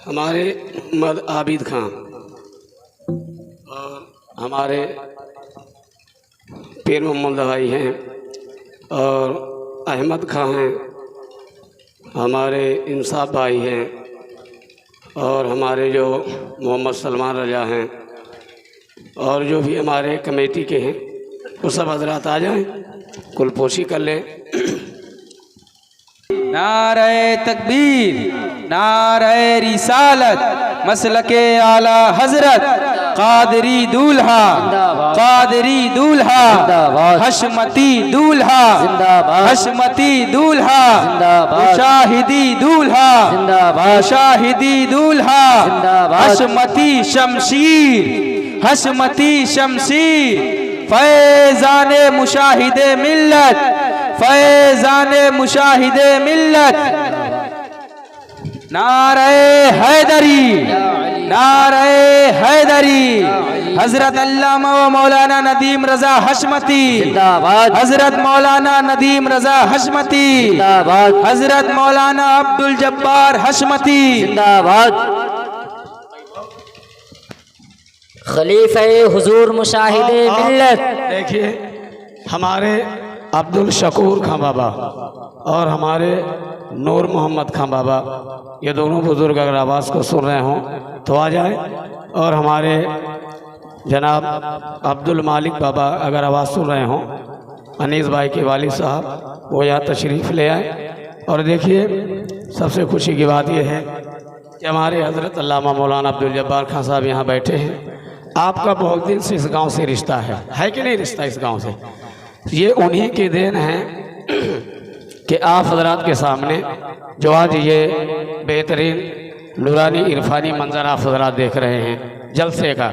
हमारे मोहम्मद आबिद खां और हमारे पीर मोहम्मद भाई हैं और अहमद खां हैं, हमारे इंसाफ भाई हैं और हमारे जो मोहम्मद सलमान रजा हैं और जो भी हमारे कमेटी के हैं वो सब हजरात आ जाएं, कुलपोशी कर लें। नारे तकबीर, नारे रिसालत, मसलके आला हजरत, कादरी दूल्हा, कादरी दूल्हा, हशमती दूल्हा, हशमती दूल्हा, मुशाहिदी दूल्हा, मुशाहिदी दूल्हा, हशमती शमशीर, हशमती शमशीर, फैज़ाने मुशाहिदे मिल्लत, फैज़ाने मुशाहिदे मिल्लत। नारे हैदरी, नारे हैदरी। हजरत अल्लामा व मौलाना नदीम रजा हशमती, हजरत मौलाना नदीम रजा हशमती, हजरत मौलाना अब्दुल जब्बार हशमती। खलीफे हुजूर मुशाहिदे मिल्लत। देखिए हमारे अब्दुल शकूर खां बाबा और हमारे नूर मोहम्मद खां बाबा, ये दोनों बुजुर्ग अगर आवाज़ को सुन रहे हों तो आ जाएं। और हमारे जनाब अब्दुल मालिक बाबा अगर आवाज़ सुन रहे हों, अनीस भाई के वालिद साहब, वो यहाँ तशरीफ़ ले आए। और देखिए सबसे खुशी की बात यह है कि हमारे हज़रत अल्लामा मौलाना अब्दुल जब्बार खां साहब यहाँ बैठे हैं। आपका बहुत दिन से इस गांव से रिश्ता है कि नहीं रिश्ता इस गांव से? ये उन्हीं की देन है कि आप हजरात के सामने जो आज ये बेहतरीन नूरानी इरफानी मंजर आप हजरात देख रहे हैं जलसे का,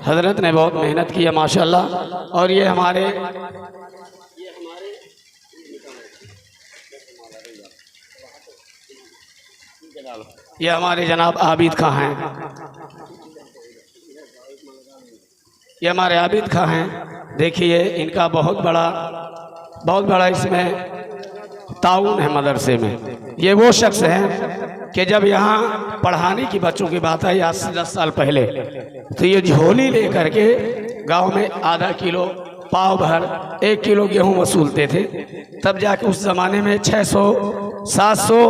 हजरत ने बहुत मेहनत की है माशाल्लाह। और ये हमारे जनाब आबिद खां हैं, ये हमारे आबिद खां हैं। देखिए इनका बहुत बड़ा इसमें ताउन है मदरसे में। ये वो शख्स हैं कि जब यहाँ पढ़ाने की बच्चों की बात आई आज से 10 साल पहले, तो ये झोली लेकर के गांव में आधा किलो, पाव भर, 1 किलो गेहूं वसूलते थे। तब जाके उस ज़माने में 600, 700,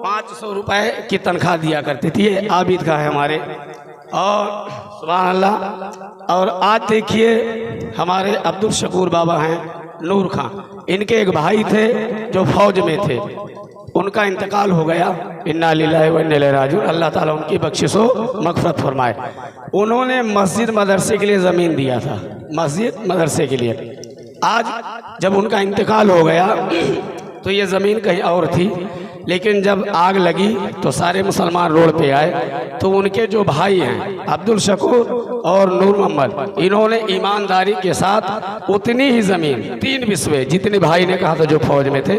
500 रुपए की तनख्वाह दिया करती थी। ये आबिद खां है हमारे। और सुभान अल्लाह। और आज देखिए हमारे अब्दुल शकूर बाबा हैं नूर खां, इनके एक भाई थे जो फौज में थे, उनका इंतकाल हो गया। इन्ना लिल्लाहि व इन्ना इलैहि राजिऊन। अल्लाह ताला उनकी बख्शिशो मग़फ़िरत फरमाए। उन्होंने मस्जिद मदरसे के लिए ज़मीन दिया था, मस्जिद मदरसे के लिए। आज जब उनका इंतकाल हो गया तो ये ज़मीन कहीं और थी, लेकिन जब आग लगी तो सारे मुसलमान रोड पे आए। तो उनके जो भाई हैं अब्दुल शकूर और नूर मोहम्मद, इन्होंने ईमानदारी के साथ उतनी ही ज़मीन, 3 बिस्वे जितने भाई ने कहा था जो फौज में थे,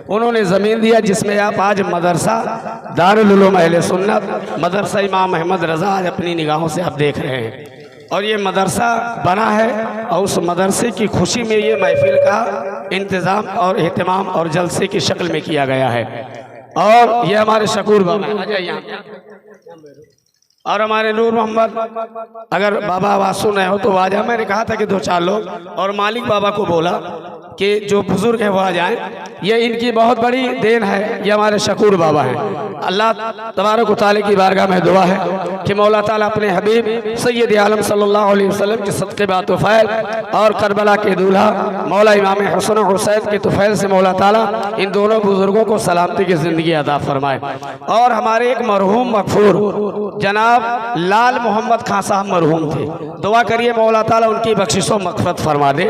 उन्होंने ज़मीन दिया, जिसमें आप आज मदरसा दारुल उलूम अहले सुन्नत, मदरसा इमाम अहमद रज़ा आज अपनी निगाहों से आप देख रहे हैं। और ये मदरसा बना है और उस मदरसे की खुशी में ये महफिल का इंतज़ाम और एहतमाम और जलसे की शक्ल में किया गया है। और ये हमारे शकूर बाबा आ जाइए यहाँ। और हमारे नूर मोहम्मद, अगर बाबा आवाज़ सुन रहे हो तो आ जाए। मैंने कहा था कि 2-4 लोग, और मालिक बाबा को बोला कि जो बुजुर्ग है वो आ जाएं। ये इनकी बहुत बड़ी देन है, ये हमारे शकूर बाबा हैं। अल्लाह तबारक व तआला की बारगाह में दुआ है कि मौला ताला अपने हबीब सैयद आलम सल्लल्लाहु अलैहि वसल्लम के सदक़े बा तुफ़ैल और करबला के दूल्हा मौला इमाम हसन हुसैन के तुफ़ैल से मौला ताला इन दोनों बुजुर्गों को सलामती की ज़िंदगी अता फरमाए। और हमारे एक मरहूम मग़फ़ूर जनाब लाल मोहम्मद खां साहब मरहूम थे, दुआ करिए मौला ताला उनकी बख्शिशों मग़फ़िरत फरमा दे।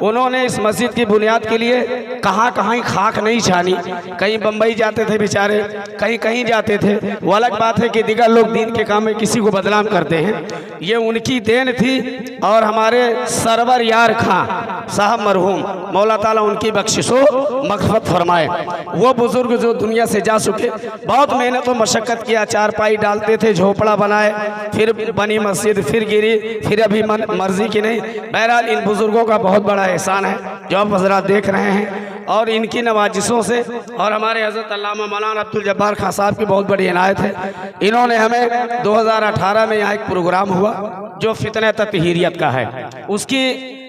उन्होंने इस मस्जिद की बुनियाद के लिए कहाँ खाक नहीं छानी, कहीं बम्बई जाते थे बेचारे, कहीं जाते थे। वो अलग बात है कि दिगर लोग दीन के काम में किसी को बदनाम करते हैं, ये उनकी देन थी। और हमारे सरवर यार खां साहब मरहूम, मौला ताला उनकी बख्शिशों मग़फ़िरत फरमाए। वो बुजुर्ग जो दुनिया से जा चुके, बहुत मेहनत और मशक्क़त किया, चारपाई डालते थे, झोपड़ा बनाए, फिर बनी मस्जिद, फिर गिरी, फिर अभी मर्जी की नहीं। बहरहाल इन बुजुर्गों का बहुत बड़ा एहसान है जो आप हज़रात देख रहे हैं। और इनकी नवाजिशों से और हमारे हज़रत अल्लामा मौलाना अब्दुल जब्बार खां साहब की बहुत बड़ी इनायत है। इन्होंने हमें 2018 में यहाँ एक प्रोग्राम हुआ जो फितने तत्हीरियत का है, उसकी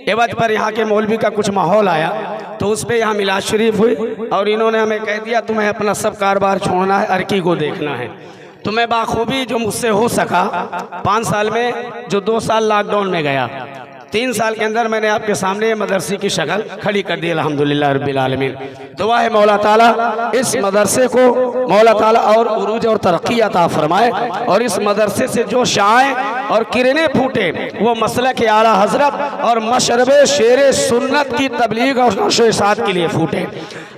एवज पर यहाँ के मौलवी का कुछ माहौल आया, तो उस पर यहाँ मिलाद शरीफ हुई और इन्होंने हमें कह दिया तुम्हें अपना सब कारोबार छोड़ना है, अरकी को देखना है। तो मैं बाखूबी जो मुझसे हो सका 5 साल में, जो 2 साल लॉकडाउन में गया, 3 साल के अंदर मैंने आपके सामने मदरसे की शक्ल खड़ी कर दी अल्हम्दुलिल्लाह रब्बिल आलमीन। दुआ है मौला ताला इस मदरसे को मौला ताला और उरूज और तरक्की अता फरमाए, और इस मदरसे से जो शाएं और किरणें फूटे वो मसलक आला हजरत और मशरब शेर सुन्नत की तबलीग और नशर इशाअत के लिए फूटे।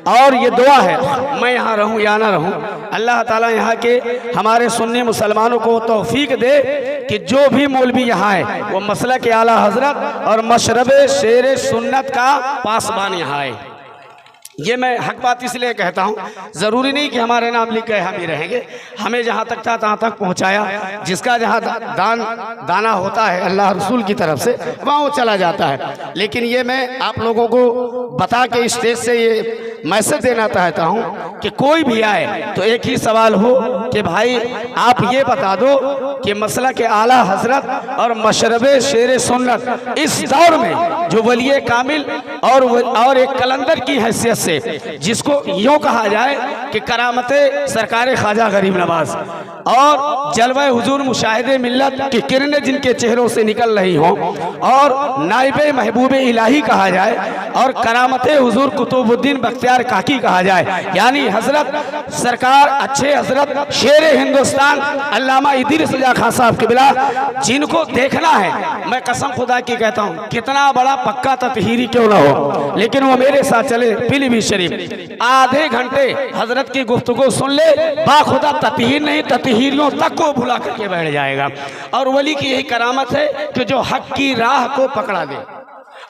और ये दुआ है, मैं यहाँ रहूँ या ना रहूँ, अल्लाह ताला यहाँ के हमारे सुन्नी मुसलमानों को तौफीक दे कि जो भी मौलवी यहाँ है वो मसलक आला हजरत और मशरब शेर सुन्नत का पासबान यहाँ आए। ये मैं हक बात इसलिए कहता हूँ, ज़रूरी नहीं कि हमारे नाम लिख गए हम ही रहेंगे, हमें जहाँ तक था तहाँ तक पहुँचाया। जिसका जहाँ दाना होता है अल्लाह रसूल की तरफ से वहाँ वो चला जाता है। लेकिन ये मैं आप लोगों को बता के स्टेज से ये मैसेज देना चाहता हूँ कि कोई भी आए तो एक ही सवाल हो कि भाई आप ये बता दो कि मसला के आला हजरत और मशरब शेर सुन्नत इस दौर में जो वली कामिल और एक कलंदर की हैसियत से, जिसको यूँ कहा जाए कि करामते सरकार ख्वाजा गरीब नवाज और जलवा हुजूर मुशाहिदे मिल्लत की किरणें जिनके चेहरों से निकल रही हों, और नाइबे महबूब इलाही कहा जाए, और करामते हुजूर कुतुबुद्दीन बख्तियार काकी कहा जाए, यानी हजरत सरकार अच्छे हजरत शेर हिंदुस्तान अल्लामा इदरीस खां साहब के बिला जिनको देखना है, मैं कसम खुदा की कहता हूँ कितना बड़ा पक्का ततहीरी क्यों ना हो, लेकिन वो मेरे साथ चले पीलीभीत शरीफ, आधे घंटे हजरत की गुफ्तगू सुन ले, बाखुदा ततहीर नहीं ततहीरियों तक को भुला करके बैठ जाएगा। और वली की यही करामत है कि जो हक की राह को पकड़ा दे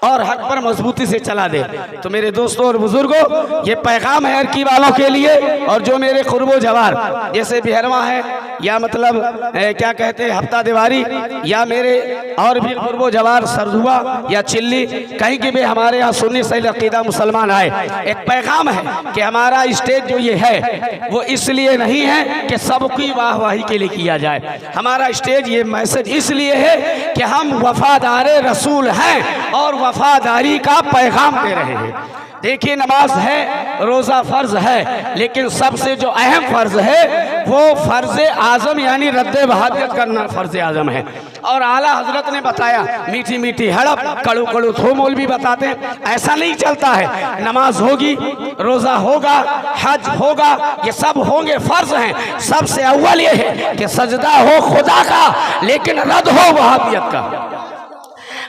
और हक पर मजबूती से चला दे। तो मेरे दोस्तों और बुजुर्गों, ये पैगाम है अरकी वालों के लिए, और जो मेरे खुरबो जवार जैसे बिहरवा है या मतलब क्या कहते हैं हफ्ता दिवारी, या मेरे और भी खुरबो जवार सरधुआ या चिल्ली, कहीं की भी हमारे यहाँ सुन्नी सही अकीदा मुसलमान आए, एक पैगाम है कि हमारा स्टेज जो ये है वो इसलिए नहीं है कि सबकी वाहवाही के लिए किया जाए। हमारा स्टेज ये मैसेज इसलिए है कि हम वफादार रसूल हैं और वफादारी का पैगाम दे रहे हैं। देखिए, नमाज है, रोज़ा फ़र्ज है, लेकिन सबसे जो अहम फ़र्ज है वो फ़र्ज आज़म यानी रद्द वहाबियत करना फ़र्ज आज़म है। और आला हजरत ने बताया, मीठी मीठी हड़प कड़ू कड़ू थो मौलवी बताते हैं, ऐसा नहीं चलता है। नमाज होगी, रोज़ा होगा, हज होगा, ये सब होंगे, फ़र्ज हैं। सबसे अव्वल ये है कि सजदा हो खुदा का, लेकिन रद्द हो वहाबियत का।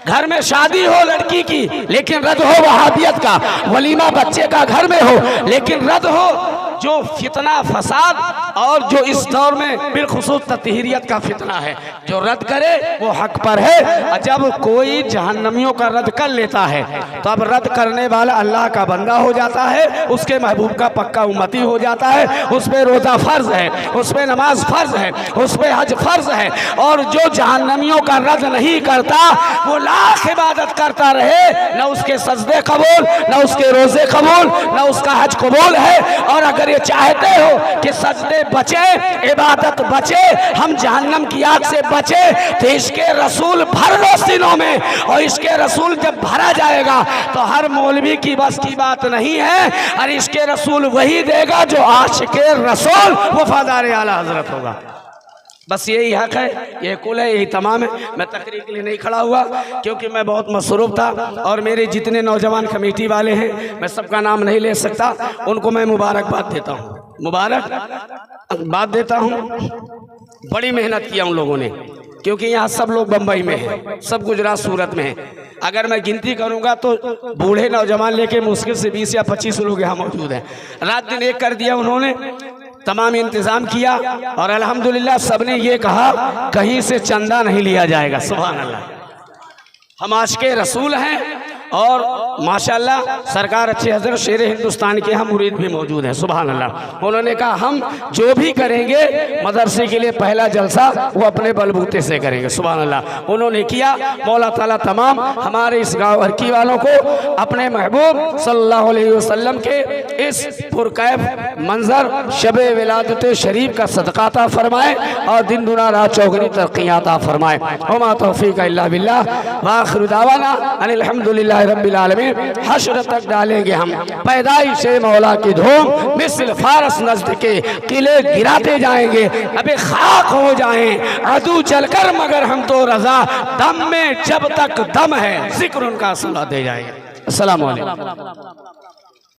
घर में शादी हो लड़की की, लेकिन रद्द हो वहाबियत का। वलीमा बच्चे का घर में हो, लेकिन रद्द हो जो फितना फसाद और जो इस दौर में बिलखुसूस ततहीरियत का फितना है। जो रद्द करे वो हक पर है। जब कोई जहन्नमियों का रद्द कर लेता है तो अब रद्द करने वाला अल्लाह का बंदा हो जाता है, उसके महबूब का पक्का उम्मती हो जाता है। उस पर रोज़ा फ़र्ज है, उस पर नमाज फ़र्ज है, उस पर हज फ़र्ज है। और जो जहन्नमियों का रद्द नहीं करता वो लाख इबादत करता रहे, न उसके सजदे कबूल, न उसके रोज़े कबूल, न उसका हज कबूल है। और अगर ये चाहते हो कि सजदे बचे, इबादत बचे, हम जहन्नम की आग से बचे, तो इसके रसूल भर लो सीनों में। और इसके रसूल जब भरा जाएगा तो हर मौलवी की बस की बात नहीं है, और इसके रसूल वही देगा जो आशिके रसूल वफादार आला हजरत होगा। बस यही हक है, ये कुल है, यही तमाम है। मैं तकरीर के लिए नहीं खड़ा हुआ क्योंकि मैं बहुत मसरूफ़ था, और मेरे जितने नौजवान कमेटी वाले हैं मैं सबका नाम नहीं ले सकता, उनको मैं मुबारकबाद देता हूँ, मुबारकबाद देता हूँ। बड़ी मेहनत किया उन लोगों ने, क्योंकि यहाँ सब लोग बम्बई में हैं, सब गुजरात सूरत में हैं। अगर मैं गिनती करूँगा तो बूढ़े नौजवान लेके मुश्किल से 20 या 25 लोग यहाँ मौजूद हैं। रात दिन एक कर दिया उन्होंने, तमाम इंतज़ाम किया, और अल्हम्दुलिल्लाह सबने ये कहा कहीं से चंदा नहीं लिया जाएगा। सुभान अल्लाह, हम आशिके रसूल हैं और माशाल्लाह सरकार अच्छे हजरत शेर हिंदुस्तान के हम मुरीद भी मौजूद हैं, सुभान अल्लाह। उन्होंने कहा हम जो भी करेंगे मदरसे के लिए पहला जलसा वो अपने बलबूते से करेंगे, सुभान अल्लाह। उन्होंने किया। मौला ताला तमाम हमारे इस गाँव हरकी वालों को अपने महबूब सल्लल्लाहु अलैहि वसल्लम के इस पुरकैफ मंजर शबे विलादत शरीफ का सदका अता फरमाए और दिन दुना रात चौगनी तरक्कियां अता फरमाए। वमा तौफीक इल्ला बिल्लाह व आखिरु दावाना अनिल हम्दुलिल्लाहि रब्बिल आलमीन। हश्र तक डालेंगे हम पैदाइश मौला की धूम, मिस्ल फारस नज़्द के किले गिराते जाएंगे, अबे खाक हो जाएं अदू चलकर, मगर हम तो रजा दम में जब तक दम है जिक्र उनका सुना दे जाएंगे। अस्सलाम वालेकुम।